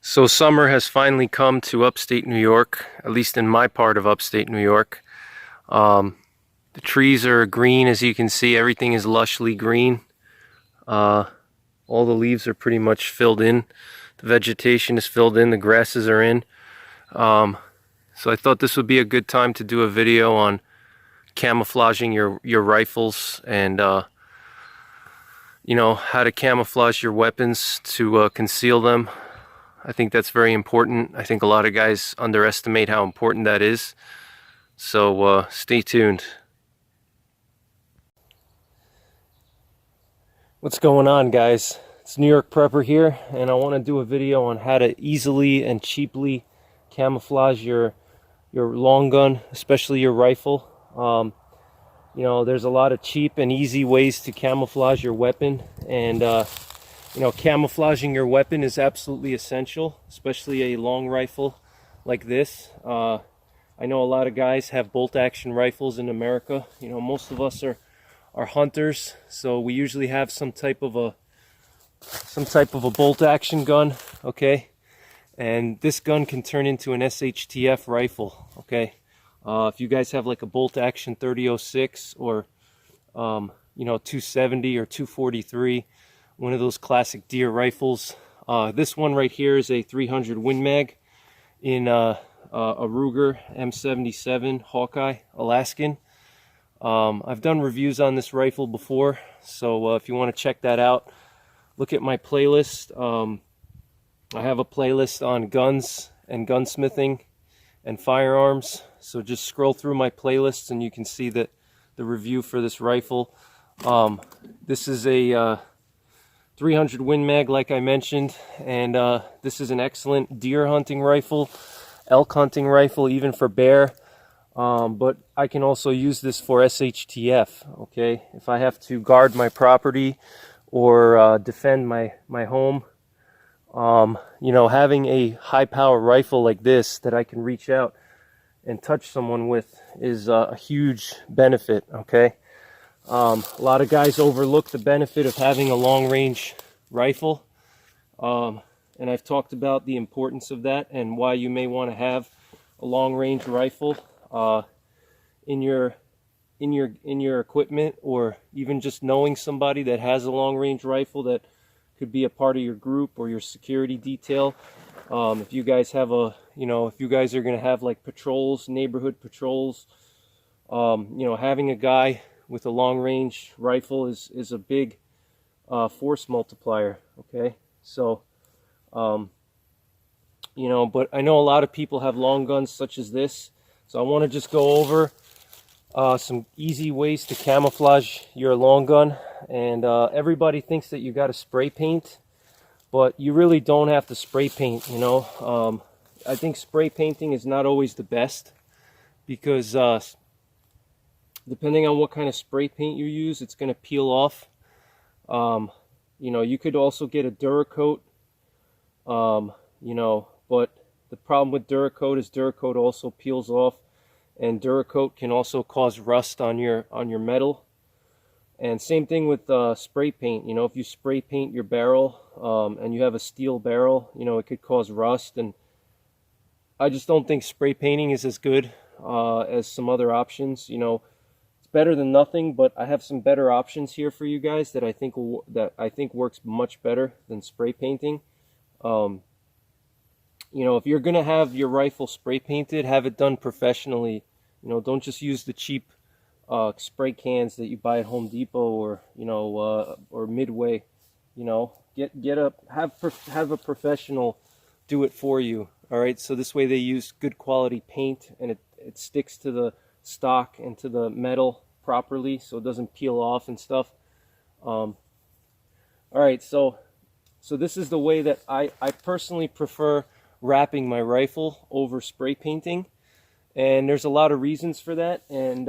So summer has finally come to upstate New York, at least in my part of upstate New York. The trees are green, as you can see. Everything is lushly green. All the leaves are pretty much filled in. The vegetation is filled in. The grasses are in. So I thought this would be a good time to do a video on camouflaging your rifles and you know, how to camouflage your weapons to conceal them. I think that's very important. I think a lot of guys underestimate how important that is. So stay tuned. What's going on, guys? It's New York Prepper here, and I want to do a video on how to easily and cheaply camouflage your long gun, especially your rifle. You know, there's a lot of cheap and easy ways to camouflage your weapon, and you know, camouflaging your weapon is absolutely essential, especially a long rifle like this. I know a lot of guys have bolt action rifles in America. You know, most of us are hunters, so we usually have some type of a bolt action gun, okay? And this gun can turn into an SHTF rifle, okay? If you guys have like a bolt action 3006 or you know, 270 or 243, one of those classic deer rifles. This one right here is a 300 Win Mag in a Ruger M77 Hawkeye Alaskan. I've done reviews on this rifle before, so if you want to check that out, look at my playlist. I have a playlist on guns and gunsmithing and firearms, so just scroll through my playlists and you can see the review for this rifle. This is a 300 Win Mag, like I mentioned, and this is an excellent deer hunting rifle, elk hunting rifle, even for bear. But I can also use this for SHTF, okay? If I have to guard my property or defend my home, you know, having a high power rifle like this that I can reach out and touch someone with is a huge benefit, okay? A lot of guys overlook the benefit of having a long range rifle, and I've talked about the importance of that and why you may want to have a long range rifle in your equipment, or even just knowing somebody that has a long range rifle that could be a part of your group or your security detail. If you guys have if you guys are going to have like patrols, neighborhood patrols, you know, having a guy with a long range rifle is a big force multiplier, okay? So you know, but I know a lot of people have long guns such as this, so I want to just go over some easy ways to camouflage your long gun. And everybody thinks that you got to spray paint, but you really don't have to spray paint, you know. I think spray painting is not always the best, because depending on what kind of spray paint you use, it's going to peel off. You know, you could also get a Duracoat, you know, but the problem with Duracoat is Duracoat also peels off, and Duracoat can also cause rust on your metal. And same thing with spray paint. You know, if you spray paint your barrel and you have a steel barrel, you know, it could cause rust. And I just don't think spray painting is as good as some other options. You know, it's better than nothing, but I have some better options here for you guys that I think works much better than spray painting. You know, if you're gonna have your rifle spray painted, have it done professionally. You know, don't just use the cheap spray cans that you buy at Home Depot or, you know, or Midway. You know, have a professional do it for you. All right, so this way they use good quality paint, and it sticks to the stock and to the metal properly, so it doesn't peel off and stuff. All right, so this is the way that I personally prefer wrapping my rifle over spray painting, and there's a lot of reasons for that. And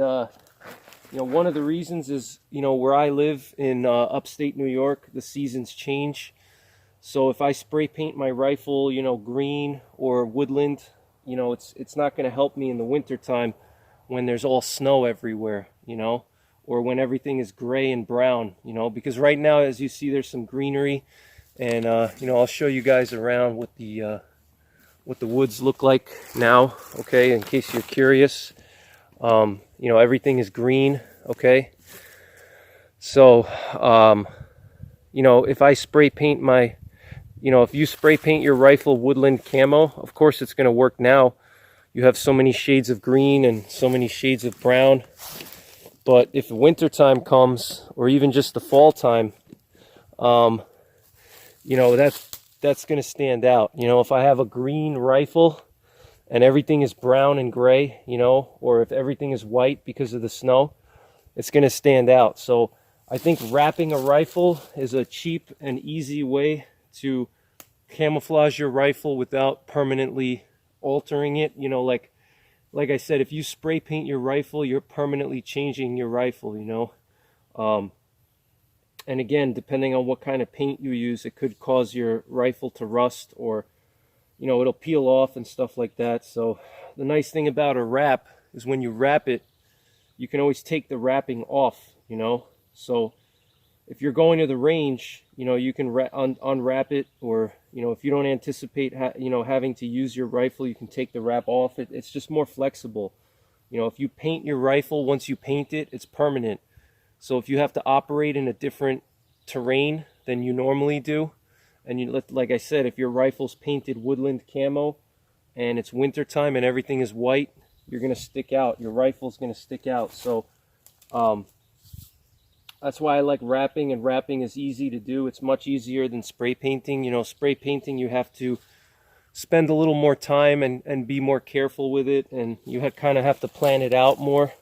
you know, one of the reasons is, you know, where I live in upstate New York, the seasons change. So if I spray paint my rifle, you know, green or woodland, you know, it's not going to help me in the winter time when there's all snow everywhere, you know, or when everything is gray and brown, you know, because right now, as you see, there's some greenery. And you know, I'll show you guys around what the woods look like now, okay, in case you're curious. You know, everything is green, okay. So you know, if I spray paint my, you know, if you spray paint your rifle woodland camo, of course it's going to work now. You have so many shades of green and so many shades of brown. But if winter time comes, or even just the fall time, you know, that's going to stand out. You know, if I have a green rifle and everything is brown and gray, you know, or if everything is white because of the snow, it's going to stand out. So I think wrapping a rifle is a cheap and easy way to camouflage your rifle without permanently altering it. You know, like I said, if you spray paint your rifle, you're permanently changing your rifle, you know. And again, depending on what kind of paint you use, it could cause your rifle to rust, or, you know, it'll peel off and stuff like that. So the nice thing about a wrap is when you wrap it, you can always take the wrapping off, you know. So if you're going to the range, you know, you can unwrap it, or, you know, if you don't anticipate you know, having to use your rifle, you can take the wrap off. It's just more flexible. You know, if you paint your rifle, once you paint it, it's permanent. So if you have to operate in a different terrain than you normally do, and you, like I said, if your rifle's painted woodland camo and it's winter time and everything is white, you're going to stick out. Your rifle's going to stick out. So that's why I like wrapping, and wrapping is easy to do. It's much easier than spray painting. You know, spray painting, you have to spend a little more time and be more careful with it, and you kind of have to plan it out more.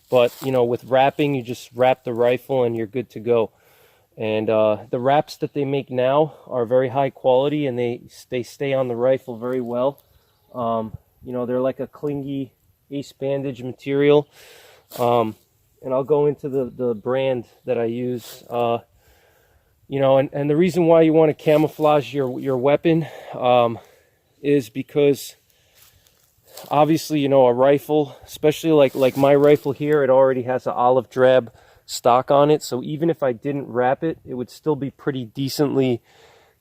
But, you know, with wrapping, you just wrap the rifle and you're good to go. And the wraps that they make now are very high quality, and they stay on the rifle very well. You know, they're like a clingy ace bandage material. And I'll go into the brand that I use. You know, and the reason why you want to camouflage your weapon is because, obviously, you know, a rifle, especially like my rifle here, it already has an olive drab stock on it. So even if I didn't wrap it, it would still be pretty decently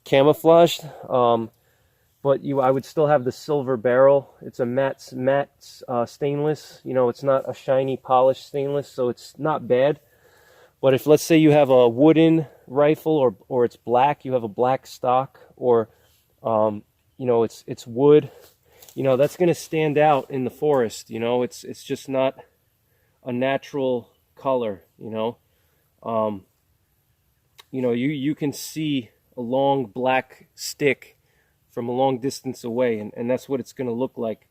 camouflaged. But I would still have the silver barrel. It's a matte stainless. You know, it's not a shiny polished stainless, so it's not bad. But if, let's say, you have a wooden rifle, or it's black, you have a black stock, or you know, it's wood, you know, that's going to stand out in the forest. You know, it's just not a natural color. You know, you can see a long black stick from a long distance away, and that's what it's going to look like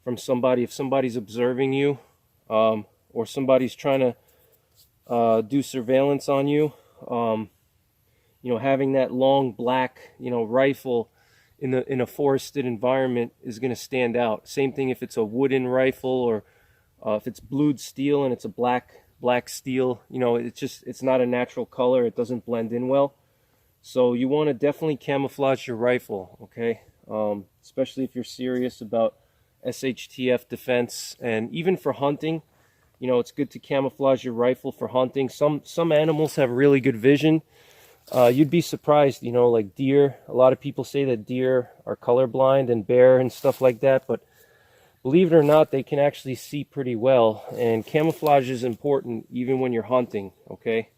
from somebody. If somebody's observing you, or somebody's trying to do surveillance on you, you know, having that long black, you know, rifle in a forested environment is going to stand out. Same thing if it's a wooden rifle, or if it's blued steel and it's a black steel. You know, it's not a natural color. It doesn't blend in well. So you want to definitely camouflage your rifle, okay? Especially if you're serious about SHTF defense, and even for hunting. You know, it's good to camouflage your rifle for hunting. Some animals have really good vision. You'd be surprised, you know, like deer. A lot of people say that deer are colorblind, and bear and stuff like that, but believe it or not, they can actually see pretty well. And camouflage is important even when you're hunting, okay?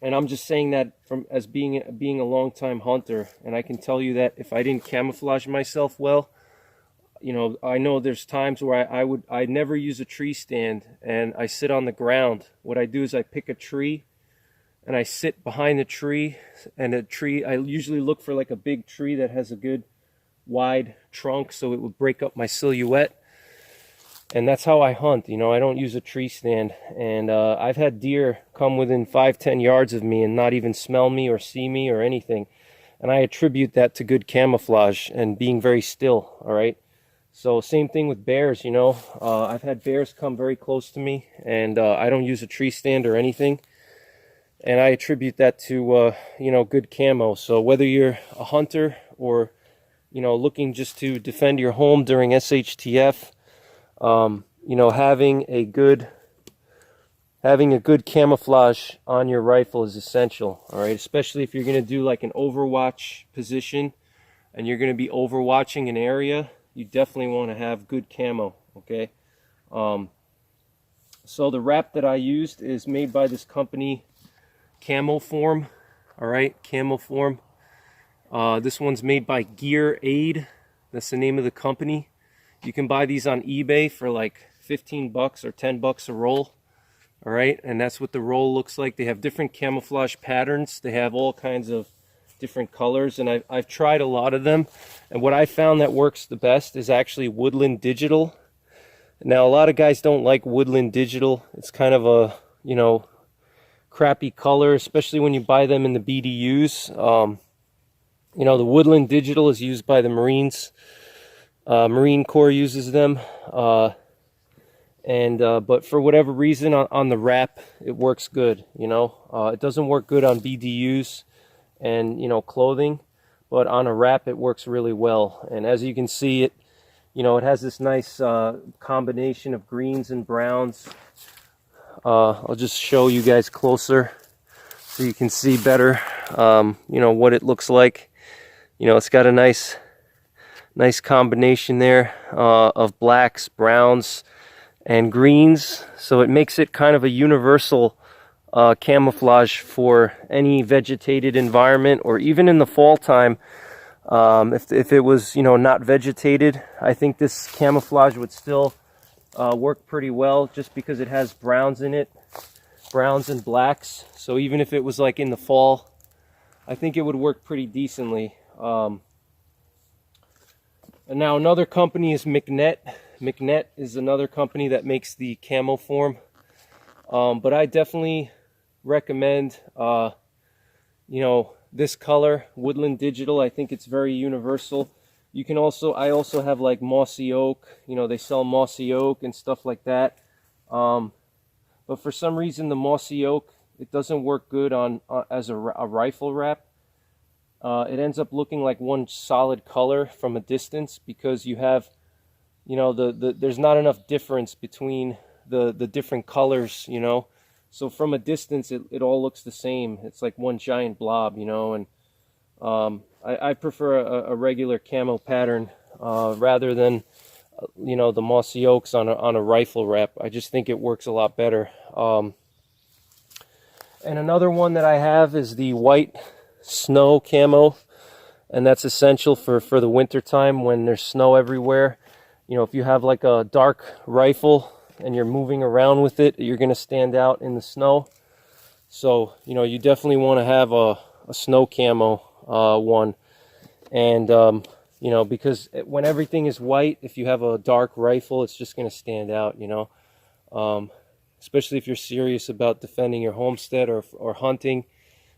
And I'm just saying that as being a long-time hunter, and I can tell you that if I didn't camouflage myself well, you know, I know there's times where I'd never use a tree stand, and I sit on the ground. What I do is I pick a tree, and I sit behind the tree, and I usually look for like a big tree that has a good wide trunk, so it would break up my silhouette. And that's how I hunt. You know, I don't use a tree stand. And I've had deer come within 5-10 yards of me and not even smell me or see me or anything. And I attribute that to good camouflage and being very still, all right? So same thing with bears, you know. I've had bears come very close to me, and I don't use a tree stand or anything. And I attribute that to, you know, good camo. So whether you're a hunter or, you know, looking just to defend your home during SHTF, you know, having having a good camouflage on your rifle is essential, all right? Especially if you're going to do like an overwatch position and you're going to be overwatching an area, you definitely want to have good camo, okay? So the wrap that I used is made by this company, Camoform, all right, Camoform. This one's made by Gear Aid. That's the name of the company. You can buy these on eBay for like 15 bucks or 10 bucks a roll. All right, and that's what the roll looks like. They have different camouflage patterns. They have all kinds of different colors, and I've tried a lot of them. And what I found that works the best is actually Woodland Digital. Now, a lot of guys don't like Woodland Digital. It's kind of a, you know, crappy color, especially when you buy them in the BDUs. You know, the Woodland Digital is used by the Marines. Marine Corps uses them. But for whatever reason on the wrap, it works good, you know. It doesn't work good on BDUs and, you know, clothing, but on a wrap it works really well. And as you can see, it, you know, it has this nice combination of greens and browns. I'll just show you guys closer so you can see better, you know, what it looks like. You know, it's got a nice combination there of blacks, browns, and greens, so it makes it kind of a universal camouflage for any vegetated environment, or even in the fall time. If it was, you know, not vegetated, I think this camouflage would still work pretty well, just because it has browns in it, browns and blacks. So even if it was like in the fall, I think it would work pretty decently. And now another company is McNett. McNett is another company that makes the Camoform, but I definitely recommend, you know, this color, Woodland Digital. I think it's very universal. You can also, I also have like mossy oak. You know, they sell mossy oak and stuff like that. But for some reason, the mossy oak, it doesn't work good on as a rifle wrap. It ends up looking like one solid color from a distance, because you have, you know, there's not enough difference between the different colors, you know. So from a distance, it all looks the same. It's like one giant blob, you know. And I prefer a regular camo pattern rather than, you know, the mossy oaks on a rifle wrap. I just think it works a lot better. And another one that I have is the white snow camo, and that's essential for the winter time when there's snow everywhere. You know, if you have like a dark rifle and you're moving around with it, you're going to stand out in the snow. So, you know, you definitely want to have a snow camo one. And, you know, because when everything is white, if you have a dark rifle, it's just going to stand out, you know. Especially if you're serious about defending your homestead or hunting.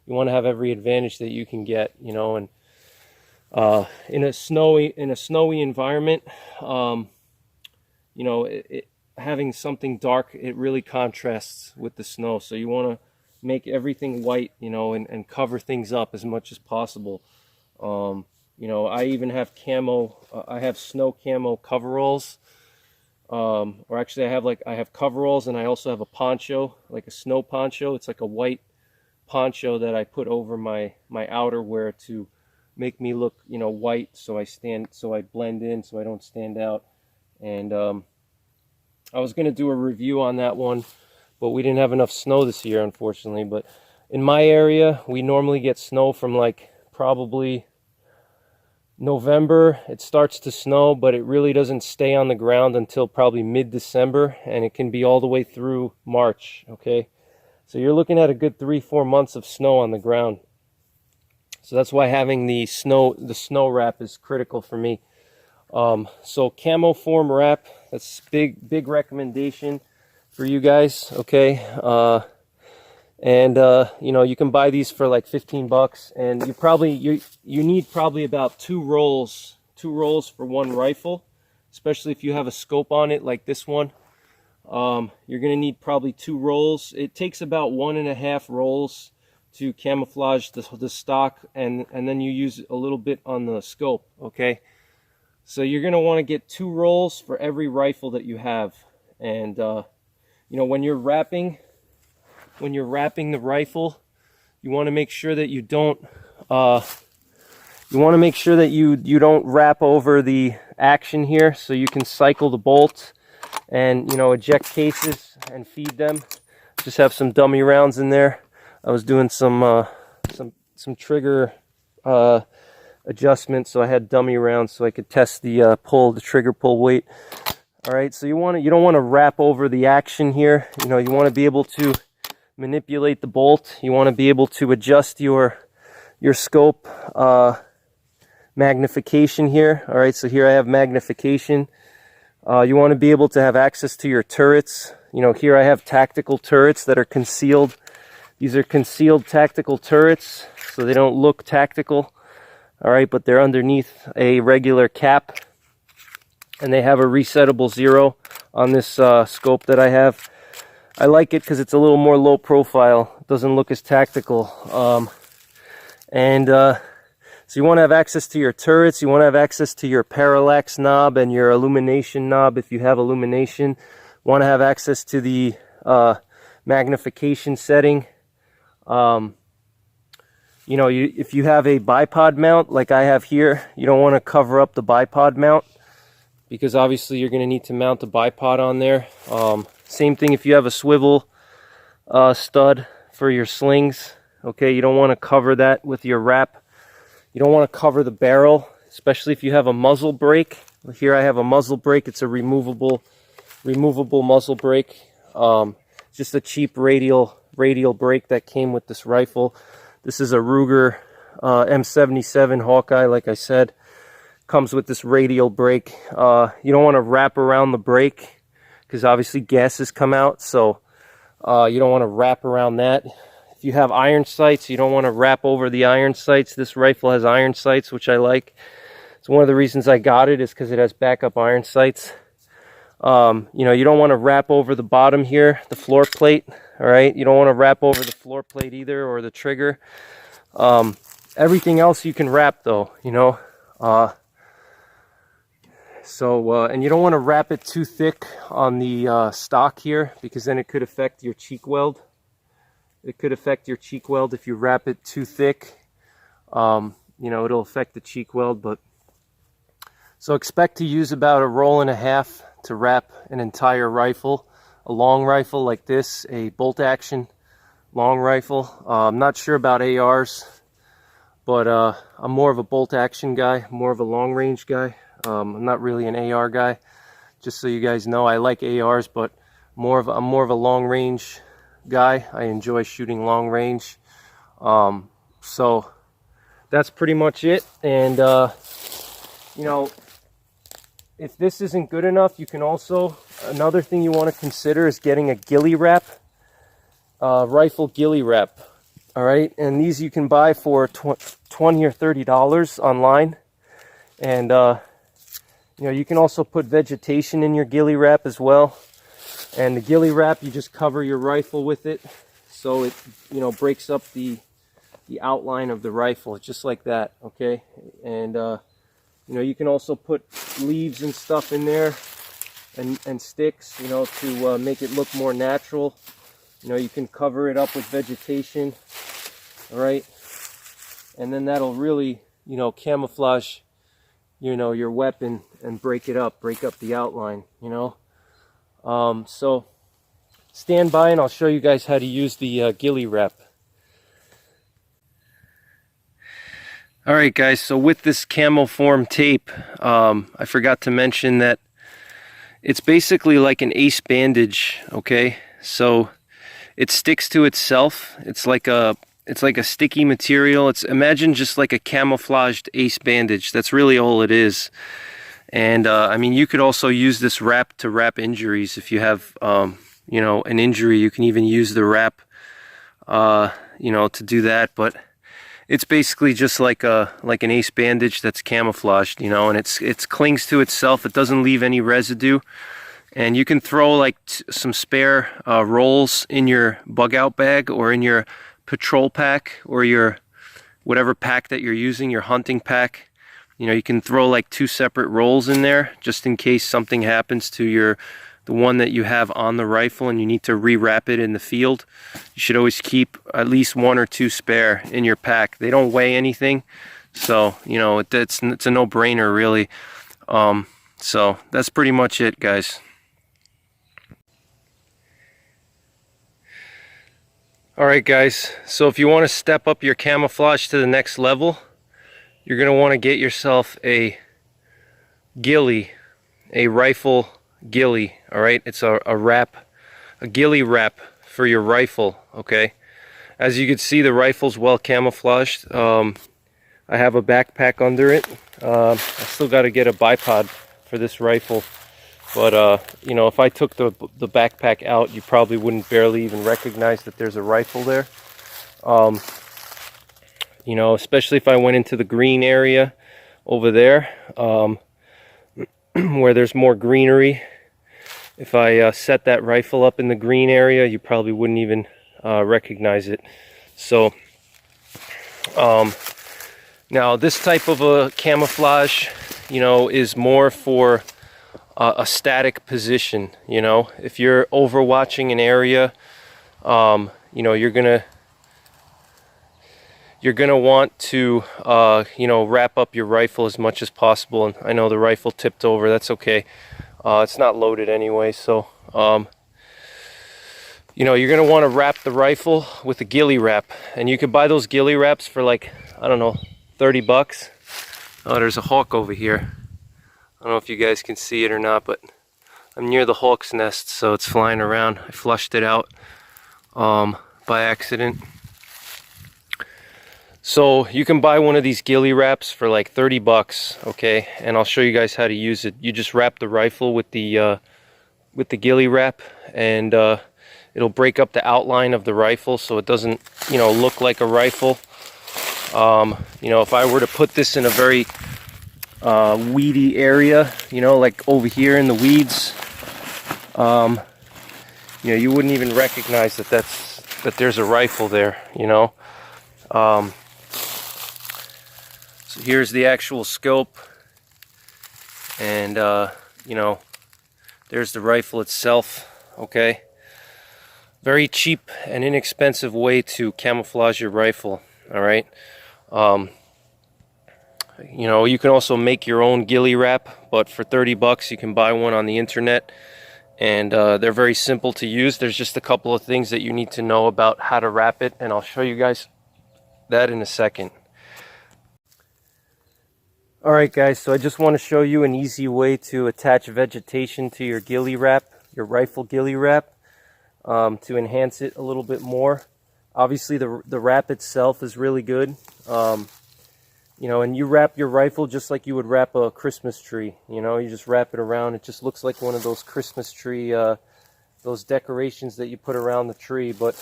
You want to have every advantage that you can get, you know. And in a snowy environment, you know, having something dark, it really contrasts with the snow. So you want to make everything white, you know, and cover things up as much as possible. You know, I even have camo. I have snow camo coveralls. Or actually, I have coveralls, and I also have a poncho, like a snow poncho. It's like a white poncho that I put over my outerwear to make me look, you know, white, so I blend in, so I don't stand out. And I was going to do a review on that one, but we didn't have enough snow this year, unfortunately. But in my area, we normally get snow from like probably November. It starts to snow, but it really doesn't stay on the ground until probably mid-December, and it can be all the way through March, okay? So you're looking at a good 3-4 months of snow on the ground. So that's why having the snow wrap is critical for me. So Camoform wrap, that's big recommendation for you guys, okay? You know, you can buy these for like 15 bucks, and you need probably about two rolls for one rifle, especially if you have a scope on it like this one. You're gonna need probably 2 rolls. It takes about 1.5 rolls to camouflage the stock, and then you use a little bit on the scope, okay? So you're gonna want to get 2 rolls for every rifle that you have. And you know, when you're wrapping, when you're wrapping the rifle, you want to make sure that you don't you don't wrap over the action here, so you can cycle the bolts and, you know, eject cases and feed them. Just have some dummy rounds in there. I was doing some trigger adjustments, so I had dummy rounds so I could test the trigger pull weight. All right, so you don't want to wrap over the action here. You know, you want to be able to manipulate the bolt. You want to be able to adjust your scope magnification here. All right, so here I have magnification. You want to be able to have access to your turrets. You know, here I have tactical turrets that are concealed. These are concealed tactical turrets, so they don't look tactical. All right, but they're underneath a regular cap, and they have a resettable 0 on this scope that I have. I like it because it's a little more low profile. It doesn't look as tactical. So you want to have access to your turrets. You want to have access to your parallax knob and your illumination knob if you have illumination. You want to have access to the magnification setting. You know, if you have a bipod mount like I have here, you don't want to cover up the bipod mount, because obviously you're going to need to mount a bipod on there. Same thing if you have a swivel stud for your slings. Okay, you don't want to cover that with your wrap. You don't want to cover the barrel, especially if you have a muzzle brake. Here I have a muzzle brake. It's a removable muzzle brake. Just a cheap radial brake that came with this rifle. This is a Ruger M77 Hawkeye, like I said. Comes with this radial brake. You don't want to wrap around the brake because obviously gases come out, so you don't want to wrap around that. If you have iron sights, you don't want to wrap over the iron sights. This rifle has iron sights, which I like. It's one of the reasons I got it, is because it has backup iron sights. You know, you don't want to wrap over the bottom here, the floor plate. All right, you don't want to wrap over the floor plate either, or the trigger. Everything else you can wrap though, you know. And you don't want to wrap it too thick on the stock here, because then it could affect your cheek weld. It could affect your cheek weld if you wrap it too thick. You know, it'll affect the cheek weld. But so expect to use about 1.5 rolls to wrap an entire rifle. A long rifle like this, a bolt action long rifle. I'm not sure about ARs, but I'm more of a bolt action guy, more of a long range guy. I'm not really an AR guy, just so you guys know. I like ARs, but I'm more of a long range guy. I enjoy shooting long range. So that's pretty much it. And you know, if this isn't good enough, you can also, another thing you want to consider is getting a Ghillie Wrap, rifle Ghillie Wrap. All right, and these you can buy for $20 or $30 online. And you know, you can also put Vegetation in your Ghillie Wrap as well. And the Ghillie Wrap, you just cover your rifle with it, so it, you know, breaks up the outline of the rifle, just like that. Okay, and you know, you can also put leaves and stuff in there, and sticks, you know, to make it look more natural. You know, you can cover it up with vegetation. All right, and then that'll really, you know, camouflage, you know, your weapon and break up the outline, you know. So stand by and I'll show you guys how to use the Ghillie Wrap. Alright guys, so with this camo form tape, I forgot to mention that it's basically like an ace bandage, okay? So it sticks to itself. It's like a sticky material. Imagine just like a camouflaged ace bandage. That's really all it is. And I mean, you could also use this wrap to wrap injuries. If you have, you know, an injury, you can even use the wrap, you know, to do that. But it's basically just like an ace bandage that's camouflaged, you know, and it clings to itself. It doesn't leave any residue. And you can throw like some spare rolls in your bug out bag, or in your patrol pack, or your whatever pack that you're using, your hunting pack. You know, you can throw like 2 separate rolls in there just in case something happens to the one that you have on the rifle and you need to rewrap it in the field, you should always keep at least 1 or 2 spare in your pack. They don't weigh anything, so you know it's a no-brainer really. So that's pretty much it, guys. Alright guys, so if you want to step up your camouflage to the next level, you're going to want to get yourself a ghillie, a rifle ghillie. Alright, it's a wrap, a ghillie wrap for your rifle. Okay, as you can see, the rifle's well camouflaged. I have a backpack under it. I still got to get a bipod for this rifle, but you know, if I took the backpack out, you probably wouldn't barely even recognize that there's a rifle there. You know, especially if I went into the green area over there, where there's more greenery. If I set that rifle up in the green area, you probably wouldn't even recognize it. So now this type of a camouflage, you know, is more for a static position. You know, if you're overwatching an area, you know, you're gonna want to you know, wrap up your rifle as much as possible. And I know the rifle tipped over, that's okay. It's not loaded anyway, so you know, you're gonna want to wrap the rifle with a ghillie wrap, and you can buy those ghillie wraps for like, I don't know, 30 bucks. Oh, there's a hawk over here. I don't know if you guys can see it or not, but I'm near the hawk's nest, so it's flying around. I flushed it out by accident. So you can buy one of these ghillie wraps for like 30 bucks, okay? And I'll show you guys how to use it. You just wrap the rifle with the ghillie wrap, and it'll break up the outline of the rifle so it doesn't, you know, look like a rifle. You know, if I were to put this in a very weedy area, you know, like over here in the weeds, you know, you wouldn't even recognize that there's a rifle there, you know. So here's the actual scope, and you know, there's the rifle itself. Okay, very cheap and inexpensive way to camouflage your rifle. All right, you know, you can also make your own ghillie wrap, but for 30 bucks you can buy one on the internet, and they're very simple to use. There's just a couple of things that you need to know about how to wrap it, and I'll show you guys that in a second. Alright guys, so I just want to show you an easy way to attach vegetation to your ghillie wrap, your rifle ghillie wrap, to enhance it a little bit more. Obviously the wrap itself is really good, you know, and you wrap your rifle just like you would wrap a Christmas tree. You know, you just wrap it around. It just looks like one of those Christmas tree, those decorations that you put around the tree. But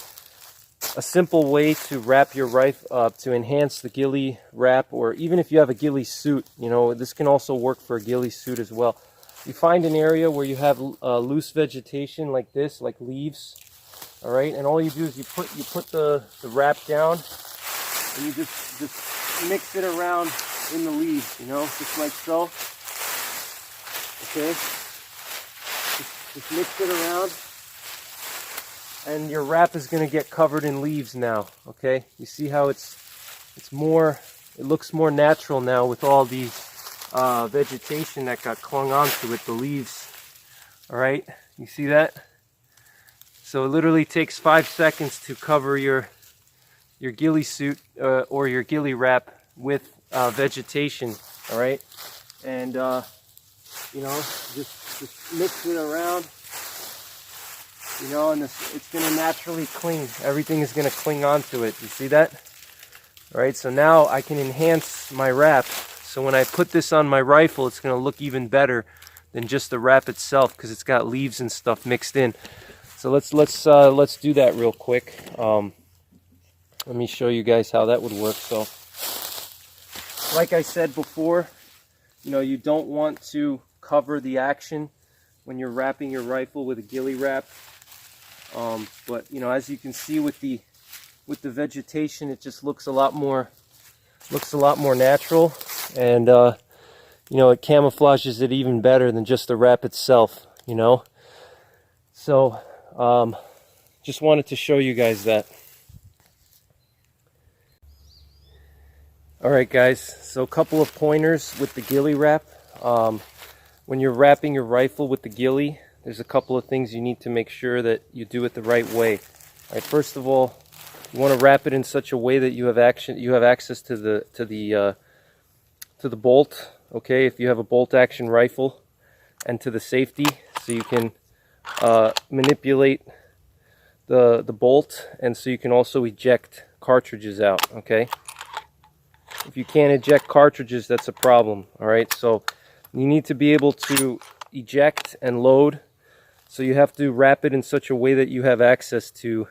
a simple way to wrap your rifle, to enhance the ghillie wrap, or even if you have a ghillie suit, you know, this can also work for a ghillie suit as well. You find an area where you have loose vegetation like this, like leaves, all right, and all you do is you put the wrap down, and you just mix it around in the leaves, you know, just like so. Okay, just mix it around, and your wrap is going to get covered in leaves now. Okay, you see how it looks more natural now with all the vegetation that got clung onto it, the leaves. All right, you see that? So it literally takes 5 seconds to cover your ghillie suit or your ghillie wrap with vegetation. All right, and you know, just mix it around. You know, and it's going to naturally cling. Everything is going to cling onto it. You see that? All right, so now I can enhance my wrap. So when I put this on my rifle, it's going to look even better than just the wrap itself, because it's got leaves and stuff mixed in. So let's do that real quick. Let me show you guys how that would work. So, like I said before, you know, you don't want to cover the action when you're wrapping your rifle with a ghillie wrap. But you know, as you can see with the vegetation, it just looks a lot more natural, and you know, it camouflages it even better than just the wrap itself. You know, So just wanted to show you guys that. Alright guys, so a couple of pointers with the ghillie wrap. When you're wrapping your rifle with the ghillie, there's a couple of things you need to make sure that you do it the right way. Alright, first of all, you want to wrap it in such a way that you have access to the bolt, okay, if you have a bolt action rifle, and to the safety, so you can manipulate the bolt, and so you can also eject cartridges out, okay? If you can't eject cartridges, that's a problem, alright? So you need to be able to eject and load, so you have to wrap it in such a way that you have access to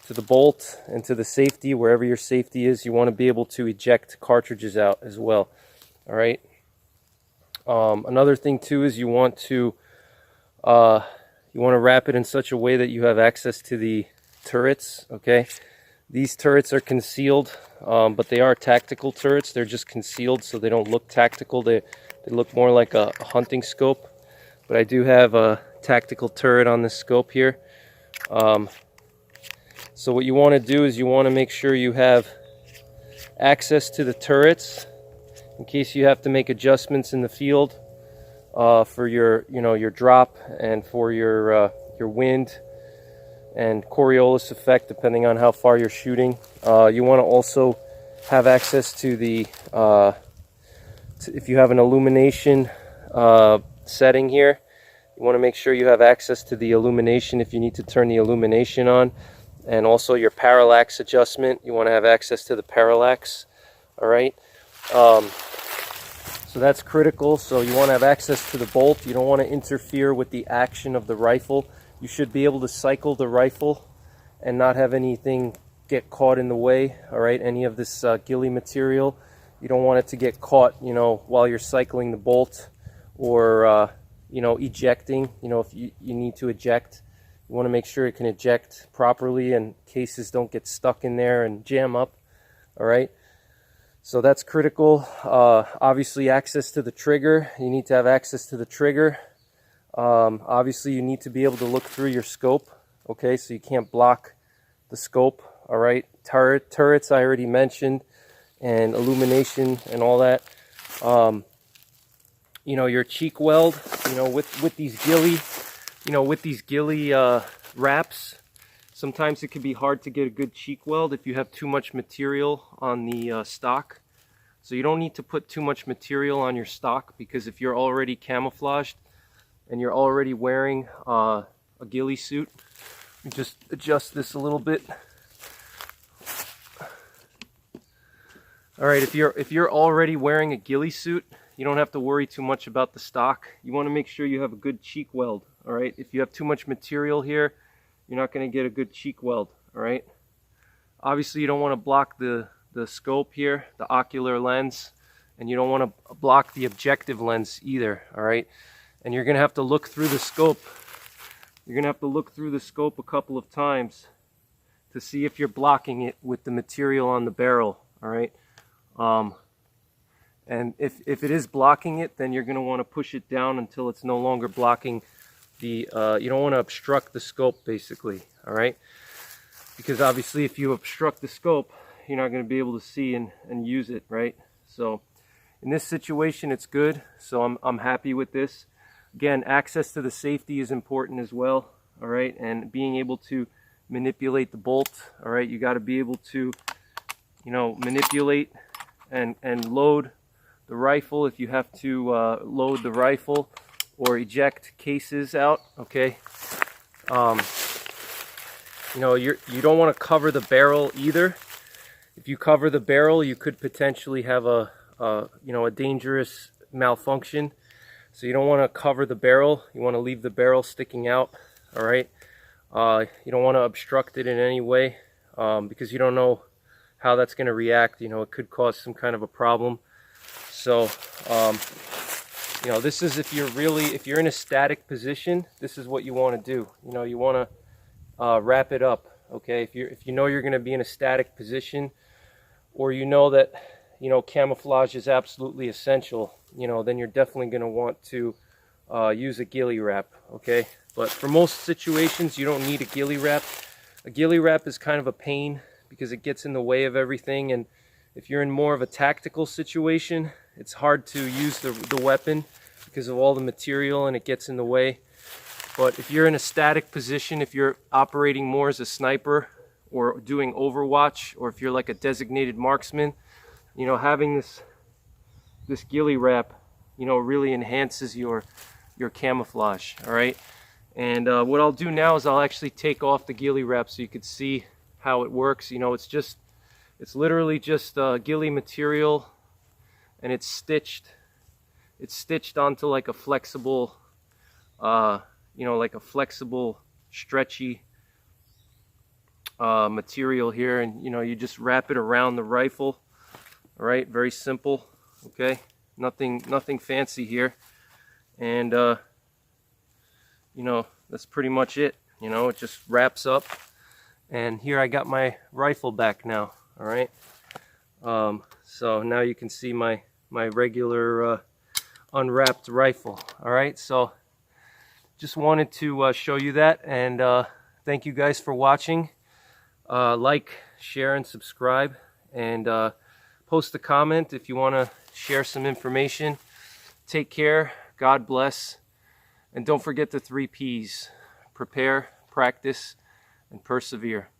the bolt and to the safety. Wherever your safety is, you want to be able to eject cartridges out as well, alright? Another thing too is you want to wrap it in such a way that you have access to the turrets, okay? These turrets are concealed, but they are tactical turrets. They're just concealed so they don't look tactical. They look more like a hunting scope. But I do have a tactical turret on this scope here. So what you want to do is you want to make sure you have access to the turrets in case you have to make adjustments in the field for your drop and for your wind and Coriolis effect, depending on how far you're shooting. You want to also have access to the if you have an illumination setting here, you want to make sure you have access to the illumination if you need to turn the illumination on, and also your parallax adjustment. You want to have access to the parallax. All right. So that's critical. So you want to have access to the bolt. You don't want to interfere with the action of the rifle. You should be able to cycle the rifle and not have anything get caught in the way, all right? Any of this ghillie material, you don't want it to get caught, while you're cycling the bolt or, ejecting. If you need to eject, you want to make sure it can eject properly and cases don't get stuck in there and jam up, all right? So that's critical. Obviously, access to the trigger. You need to have access to the trigger. Obviously, you need to be able to look through your scope, okay? So you can't block the scope, all right? Turrets, I already mentioned, and illumination and all that. Your cheek weld, with these ghillie wraps, sometimes it can be hard to get a good cheek weld if you have too much material on the stock. So you don't need to put too much material on your stock, because if you're already camouflaged and you're already wearing a ghillie suit, you just adjust this a little bit. All right, if you're already wearing a ghillie suit, you don't have to worry too much about the stock. You want to make sure you have a good cheek weld. All right, if you have too much material here, you're not going to get a good cheek weld. All right, obviously you don't want to block the scope here, the ocular lens, and you don't want to block the objective lens either. All right. And you're going to have to look through the scope. You're going to have to look through the scope a couple of times to see if you're blocking it with the material on the barrel, all right? And if it is blocking it, then you're going to want to push it down until it's no longer blocking the, you don't want to obstruct the scope, basically, all right? Because obviously if you obstruct the scope, you're not going to be able to see and use it, right? So in this situation, it's good. So I'm happy with this. Again, access to the safety is important as well, all right? And being able to manipulate the bolt, all right? You got to be able to, manipulate and load the rifle if you have to load the rifle or eject cases out, okay? You don't want to cover the barrel either. If you cover the barrel, you could potentially have a dangerous malfunction. So you don't want to cover the barrel. You want to leave the barrel sticking out, all right? You don't want to obstruct it in any way because you don't know how that's going to react. It could cause some kind of a problem. So, this is if you're in a static position, this is what you want to do. You want to wrap it up, okay? If you know you're going to be in a static position, or that camouflage is absolutely essential, then you're definitely going to want to use a ghillie wrap, okay? But for most situations, you don't need a ghillie wrap. A ghillie wrap is kind of a pain because it gets in the way of everything, and if you're in more of a tactical situation, it's hard to use the weapon because of all the material and it gets in the way. But if you're in a static position, if you're operating more as a sniper or doing overwatch, or if you're like a designated marksman, you know, having this ghillie wrap, you know, really enhances your camouflage. All right, and what I'll do now is I'll actually take off the ghillie wrap so you could see how it works. You know, it's literally just ghillie material, and it's stitched onto like a flexible you know, like a flexible, stretchy material here, and you know, you just wrap it around the rifle. All right, very simple. Okay, nothing fancy here, and you know, that's pretty much it. You know, it just wraps up, and here I got my rifle back now. All right, so now you can see my regular unwrapped rifle. All right, so just wanted to show you that, and thank you guys for watching. Like, share, and subscribe, and post a comment if you want to share some information. Take care, God bless, and don't forget the 3 P's: prepare, practice, and persevere.